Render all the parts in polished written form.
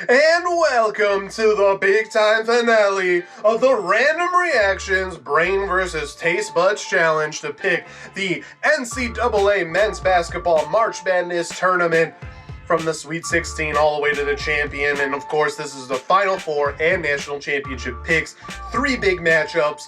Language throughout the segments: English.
And welcome to the big time finale of the Random Reactions Brain vs. Taste Buds Challenge to pick the NCAA Men's Basketball March Madness Tournament from the Sweet 16 all the way to the champion. And of course, this is the Final Four and National Championship picks. 3 big matchups.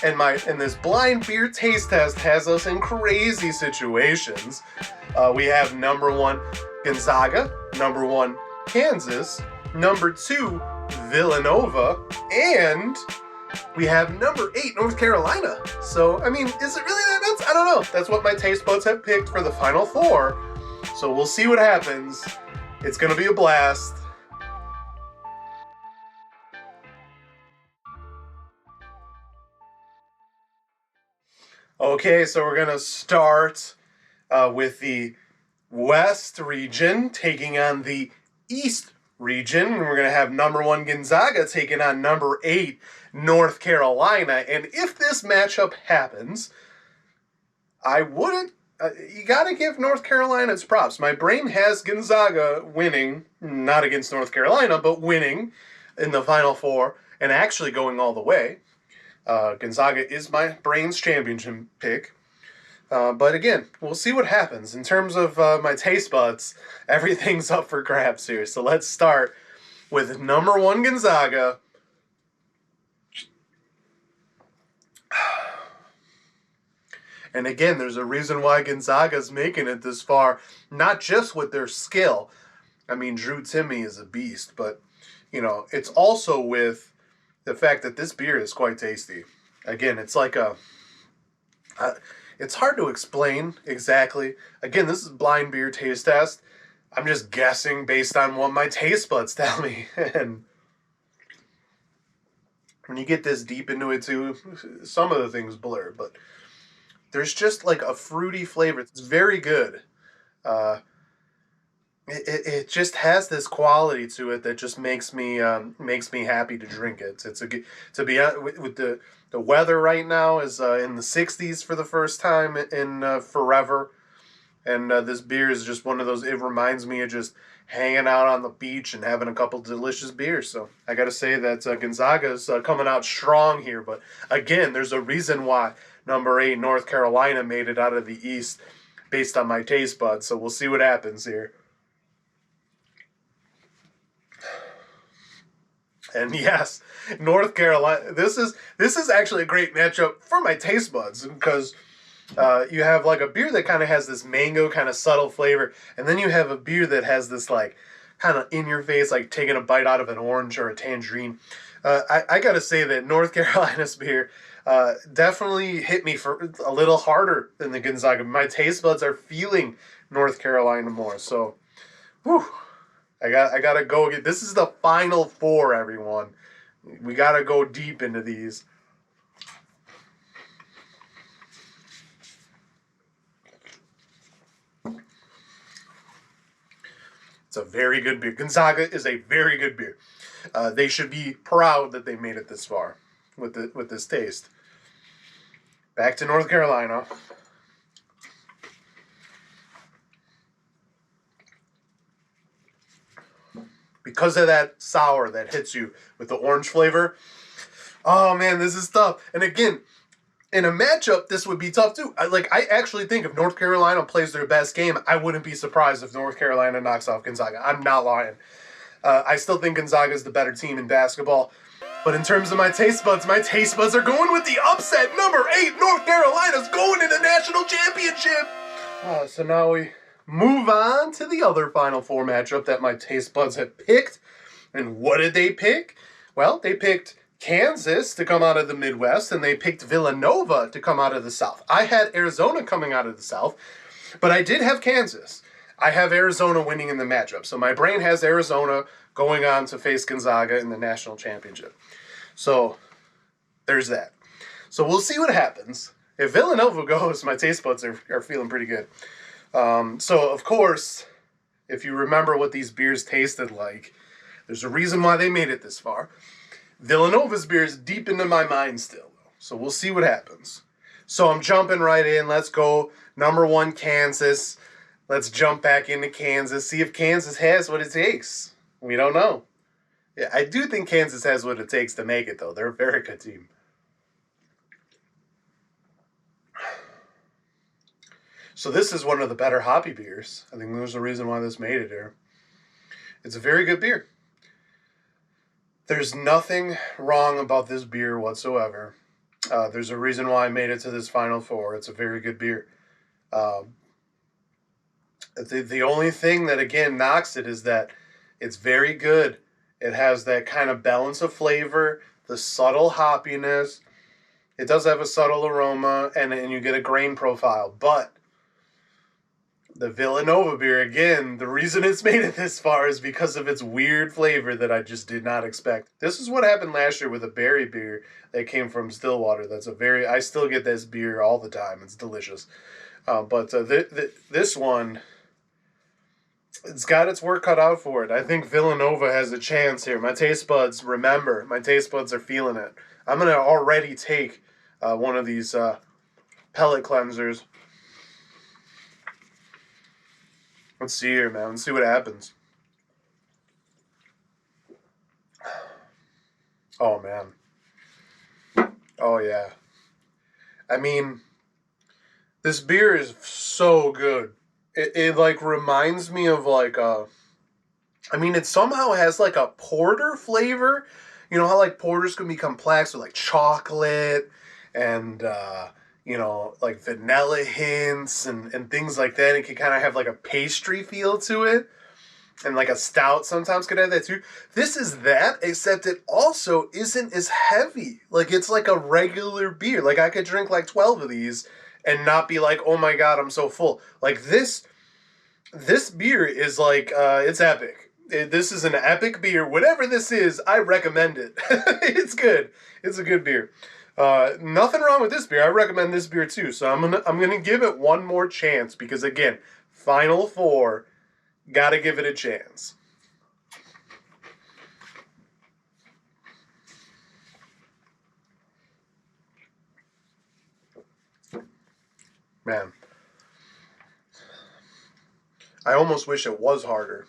And this blind beer taste test has us in crazy situations. We have number 1 Gonzaga, number 1 Kansas, number 2 Villanova, and we have number 8 North Carolina. So, I mean, is it really that nuts? I don't know. That's what my taste buds have picked for the Final Four. So we'll see what happens. It's going to be a blast. Okay, so we're going to start with the West region taking on the East region. And we're going to have number 1 Gonzaga taking on number 8 North Carolina. And if this matchup happens, I wouldn't... you got to give North Carolina its props. My brain has Gonzaga winning, not against North Carolina, but winning in the Final Four and actually going all the way. Gonzaga is my brain's championship pick. But again, we'll see what happens. In terms of my taste buds, everything's up for grabs here. So let's start with number 1 Gonzaga. And again, there's a reason why Gonzaga's making it this far, not just with their skill. I mean, Drew Timme is a beast, but, you know, it's also with the fact that this beer is quite tasty. Again, it's like a... it's hard to explain exactly. Again, this is blind beer taste test. I'm just guessing based on what my taste buds tell me. And when you get this deep into it too, some of the things blur, but there's just like a fruity flavor. It's very good. It just has this quality to it that just makes me happy to drink it. It's to be with the weather right now is in the 60s for the first time in forever, and this beer is just one of those. It reminds me of just hanging out on the beach and having a couple delicious beers. So I got to say that Gonzaga's coming out strong here. But again, there's a reason why number 8 North Carolina made it out of the East based on my taste buds. So we'll see what happens here. And yes, North Carolina, this is actually a great matchup for my taste buds because you have like a beer that kind of has this mango kind of subtle flavor, and then you have a beer that has this like kind of in your face, like taking a bite out of an orange or a tangerine. I got to say that North Carolina's beer definitely hit me for a little harder than the Gonzaga. My taste buds are feeling North Carolina more. So, whew. I gotta go again. This is the Final Four, everyone. We gotta go deep into these. It's a very good beer. Gonzaga is a very good beer. They should be proud that they made it this far with this taste. Back to North Carolina. Because of that sour that hits you with the orange flavor. Oh, man, this is tough. And again, in a matchup, this would be tough, too. I actually think if North Carolina plays their best game, I wouldn't be surprised if North Carolina knocks off Gonzaga. I'm not lying. I still think Gonzaga is the better team in basketball. But in terms of my taste buds are going with the upset. Number 8, North Carolina's going to the national championship. So now we move on to the other Final Four matchup that my taste buds have picked. And what did they pick? Well, they picked Kansas to come out of the Midwest, and they picked Villanova to come out of the South. I had Arizona coming out of the South, but I did have Kansas. I have Arizona winning in the matchup. So my brain has Arizona going on to face Gonzaga in the national championship. So there's that. So we'll see what happens. If Villanova goes, my taste buds are feeling pretty good. So, of course, if you remember what these beers tasted like, there's a reason why they made it this far. Villanova's beer is deep into my mind still, though. So we'll see what happens. So I'm jumping right in. Let's go. Number 1, Kansas. Let's jump back into Kansas. See if Kansas has what it takes. We don't know. Yeah, I do think Kansas has what it takes to make it, though. They're a very good team. So this is one of the better hoppy beers. I think there's a reason why this made it here. It's a very good beer. There's nothing wrong about this beer whatsoever. There's a reason why I made it to this Final Four. It's a very good beer. The only thing that, again, knocks it is that it's very good. It has that kind of balance of flavor, the subtle hoppiness. It does have a subtle aroma, and you get a grain profile. But the Villanova beer, again, the reason it's made it this far is because of its weird flavor that I just did not expect. This is what happened last year with a berry beer that came from Stillwater. I still get this beer all the time. It's delicious. But this one, it's got its work cut out for it. I think Villanova has a chance here. My taste buds are feeling it. I'm going to already take one of these pellet cleansers. Let's see here, man. Let's see what happens. Oh, man. Oh, yeah. I mean, this beer is so good. It like reminds me of like it somehow has like a porter flavor. You know how like porters can be complex with like chocolate and like vanilla hints and things like that. It can kind of have like a pastry feel to it. And like a stout sometimes could have that too. This is that, except it also isn't as heavy. Like it's like a regular beer. Like I could drink like 12 of these and not be like, oh my God, I'm so full. Like this beer is like, it's epic. This is an epic beer. Whatever this is, I recommend it. It's good. It's a good beer. Nothing wrong with this beer. I recommend this beer too. So I'm gonna give it one more chance because again, Final Four, gotta give it a chance. Man, I almost wish it was harder,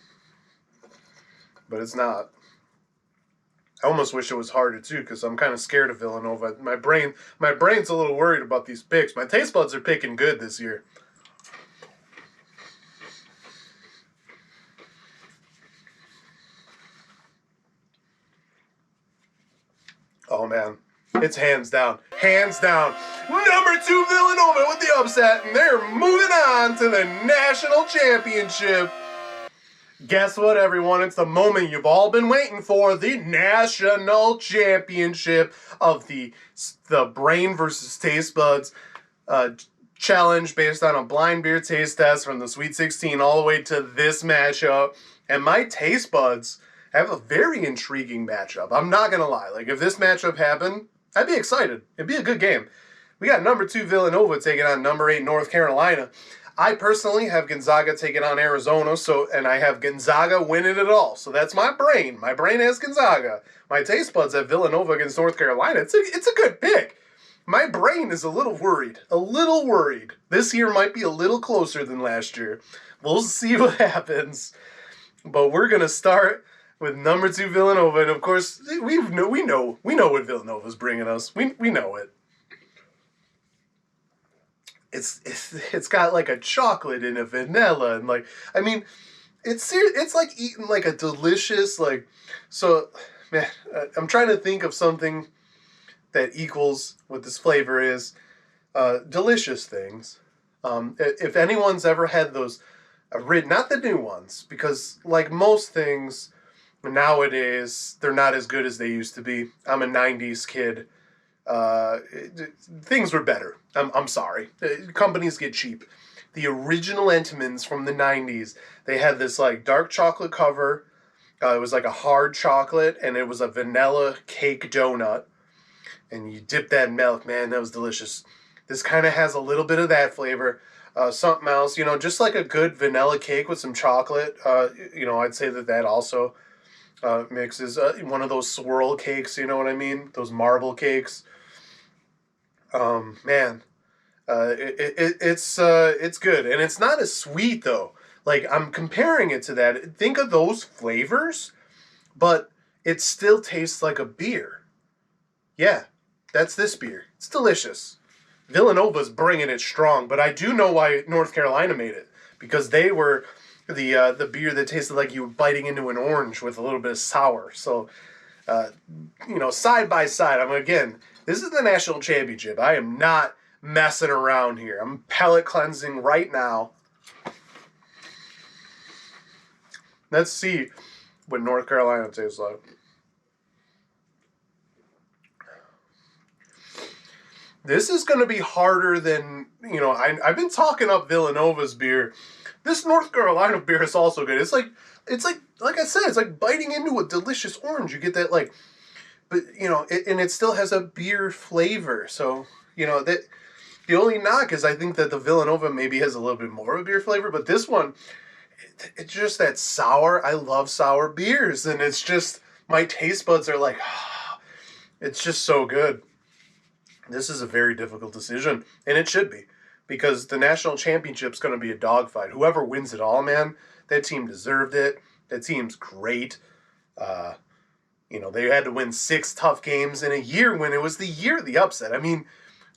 but it's not. I almost wish it was harder too, because I'm kind of scared of Villanova. My brain's a little worried about these picks. My taste buds are picking good this year. Oh man, it's hands down, number 2 Villanova with the upset, and they're moving on to the national championship. Guess what, everyone? It's the moment you've all been waiting for, the national championship of the Brain versus Taste Buds challenge based on a blind beer taste test from the Sweet 16 all the way to this matchup. And my taste buds have a very intriguing matchup. I'm not going to lie. Like, if this matchup happened, I'd be excited. It'd be a good game. We got number 2 Villanova taking on number 8 North Carolina. I personally have Gonzaga taking on Arizona, and I have Gonzaga winning it all. So that's my brain. My brain has Gonzaga. My taste buds have Villanova against North Carolina. It's a good pick. My brain is a little worried. This year might be a little closer than last year. We'll see what happens. But we're going to start with number 2 Villanova. And of course, we know what Villanova's bringing us. We know it. It's got like a chocolate and a vanilla and like, I mean, it's like eating like a delicious like, so man, I'm trying to think of something that equals what this flavor is. Delicious things. If anyone's ever had those, not the new ones, because like most things nowadays, they're not as good as they used to be. I'm a 90s kid. Things were better. I'm sorry. Companies get cheap. The original Entenmann's from the 90s, they had this like dark chocolate cover. It was like a hard chocolate, and it was a vanilla cake donut. And you dip that in milk, man, that was delicious. This kind of has a little bit of that flavor. Something else, just like a good vanilla cake with some chocolate. I'd say that also mixes. One of those swirl cakes, you know what I mean? Those marble cakes. Man, it's good, and it's not as sweet though. Like I'm comparing it to that. Think of those flavors, but it still tastes like a beer. Yeah, that's this beer. It's delicious. Villanova's bringing it strong, but I do know why North Carolina made it, because they were the beer that tasted like you were biting into an orange with a little bit of sour. So, side by side, this is the national championship. I am not messing around here. I'm palate cleansing right now. Let's see what North Carolina tastes like. This is going to be harder than, I've been talking up Villanova's beer. This North Carolina beer is also good. It's like I said, it's like biting into a delicious orange. You get that, but, and it still has a beer flavor. So, that the only knock is I think that the Villanova maybe has a little bit more of a beer flavor, but this one, it's just that sour. I love sour beers, and it's just, my taste buds are like, it's just so good. This is a very difficult decision, and it should be, because the national championship's going to be a dogfight. Whoever wins it all, man, that team deserved it. That team's great. They had to win 6 tough games in a year when it was the year of the upset. I mean,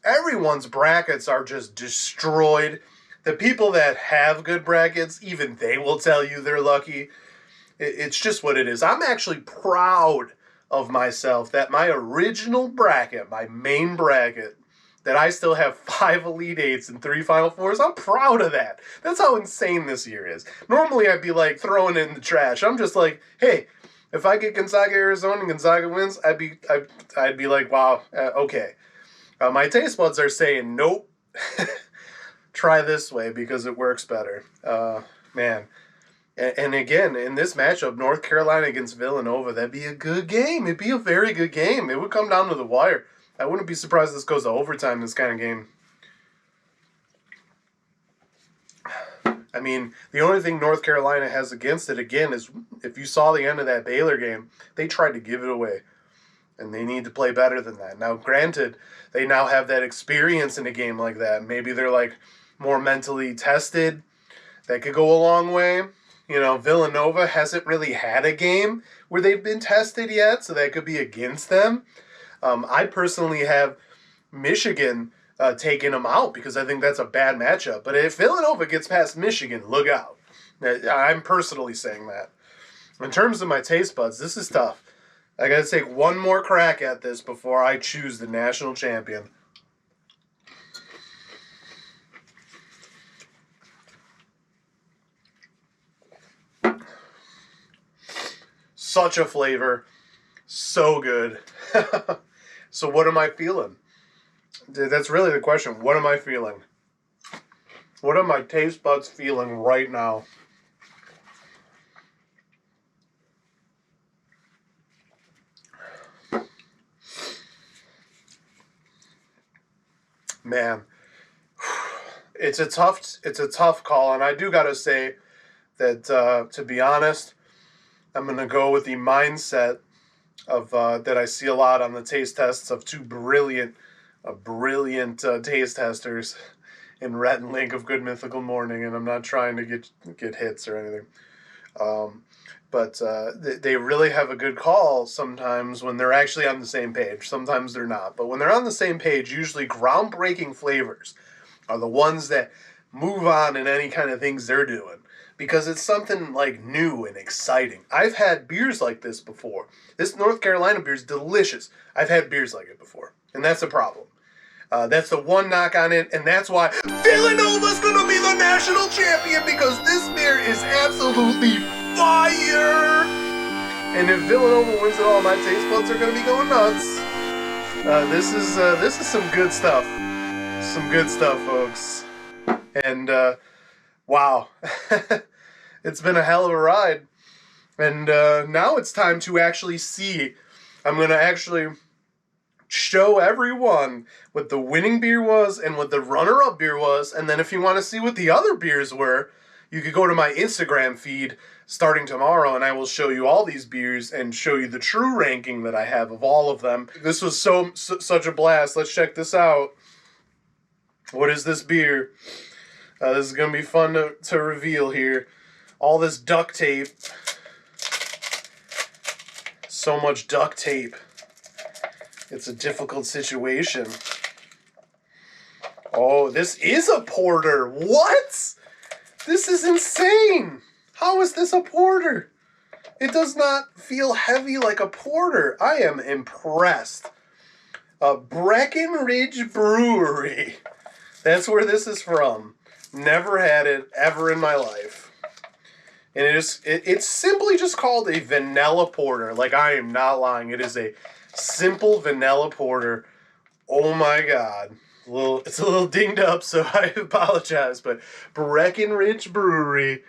everyone's brackets are just destroyed. The people that have good brackets, even they will tell you they're lucky. It's just what it is. I'm actually proud of myself that my original bracket, my main bracket, that I still have 5 Elite Eights and 3 Final Fours. I'm proud of that. That's how insane this year is. Normally I'd be like throwing it in the trash. I'm just like, hey, if I get Gonzaga, Arizona, and Gonzaga wins, I'd be like, wow, okay. My taste buds are saying, nope, try this way because it works better. Man. And again, in this matchup, North Carolina against Villanova, that'd be a good game. It'd be a very good game. It would come down to the wire. I wouldn't be surprised if this goes to overtime, this kind of game. I mean, the only thing North Carolina has against it, again, is if you saw the end of that Baylor game, they tried to give it away. And they need to play better than that. Now, granted, they now have that experience in a game like that. Maybe they're, more mentally tested. That could go a long way. Villanova hasn't really had a game where they've been tested yet, so that could be against them. I personally have Michigan taking them out because I think that's a bad matchup. But if Villanova gets past Michigan, look out. I'm personally saying that. In terms of my taste buds, this is tough. I got to take one more crack at this before I choose the national champion. Such a flavor. So good. So what am I feeling? That's really the question. What am I feeling? What are my taste buds feeling right now? Man, it's a tough call, and I do gotta say that to be honest, I'm gonna go with the mindset of that I see a lot on the taste tests of 2 brilliant taste testers in Rhett and Link of Good Mythical Morning, and I'm not trying to get hits or anything. But they really have a good call sometimes when they're actually on the same page. Sometimes they're not. But when they're on the same page, usually groundbreaking flavors are the ones that move on in any kind of things they're doing. Because it's something new and exciting. I've had beers like this before. This North Carolina beer is delicious. I've had beers like it before. And that's a problem. That's the one knock on it, and that's why Villanova's going to be the national champion, because this beer is absolutely fire! And if Villanova wins it all, my taste buds are going to be going nuts. This is some good stuff. Some good stuff, folks. And, wow. It's been a hell of a ride. And now it's time to actually see. I'm going to actually show everyone what the winning beer was and what the runner-up beer was. And then if you want to see what the other beers were, you could go to my Instagram feed starting tomorrow, and I will show you all these beers and show you the true ranking that I have of all of them. This was such a blast. Let's check this out. What is this beer? This is going to be fun to reveal here. All this duct tape. so much duct tape. It's a difficult situation. Oh, this is a porter. What? This is insane. How is this a porter? It does not feel heavy like a porter. I am impressed. Breckenridge Brewery. That's where this is from. Never had it ever in my life. And it's simply just called a vanilla porter. Like, I am not lying. It is a simple vanilla porter. Oh my God. It's a little dinged up, so I apologize. But Breckenridge Brewery,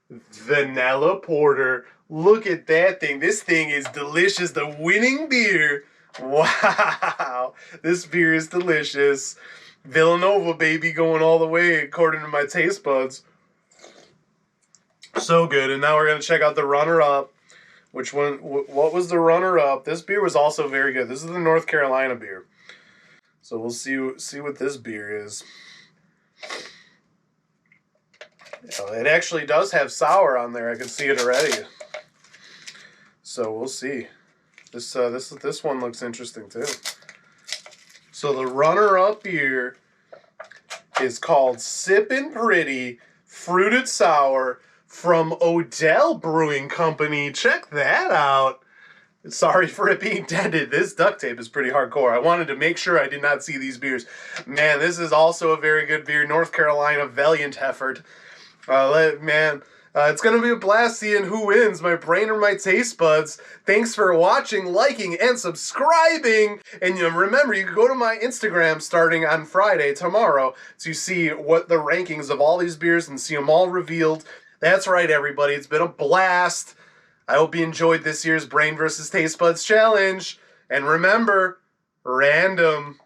vanilla porter. Look at that thing. This thing is delicious. The winning beer. Wow. This beer is delicious. Villanova, baby, going all the way according to my taste buds. So good. And now we're going to check out the runner-up. Which one? What was the runner-up? This beer was also very good. This is the North Carolina beer. So we'll see what this beer is. It actually does have sour on there. I can see it already. So we'll see. This one looks interesting too. So the runner-up beer is called Sippin' Pretty Fruited Sour from Odell Brewing Company. Check that out. Sorry for it being dented. This duct tape is pretty hardcore. I wanted to make sure I did not see these beers. Man, this is also a very good beer. North Carolina, valiant effort. It's going to be a blast seeing who wins, my brain or my taste buds. Thanks for watching, liking, and subscribing. And remember, you can go to my Instagram starting on Friday, tomorrow, to see what the rankings of all these beers and see them all revealed. That's right, everybody. It's been a blast. I hope you enjoyed this year's Brain vs. Taste Buds Challenge. And remember, random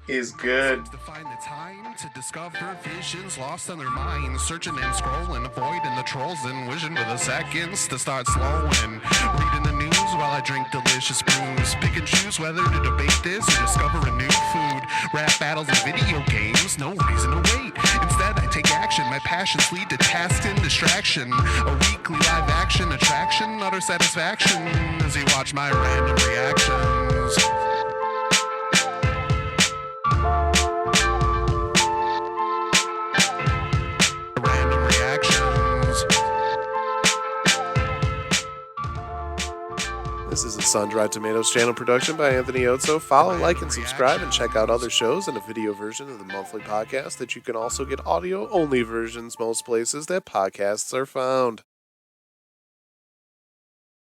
is good. To find the time to discover visions lost on their minds, searching and scrolling, avoiding the trolls and wishing for the seconds to start slowing. Reading the news while I drink delicious brews, pick and choose whether to debate this or discover a new food. Rap battles and video games, no reason to wait. Instead, I take action. My passions lead to tasks and distraction. A weekly live action attraction, utter satisfaction as you watch my random reactions. This is a SunDried Tomatoes channel production by Anthony Otso. Follow, like, and subscribe, and check out other shows and a video version of the monthly podcast that you can also get audio-only versions most places that podcasts are found.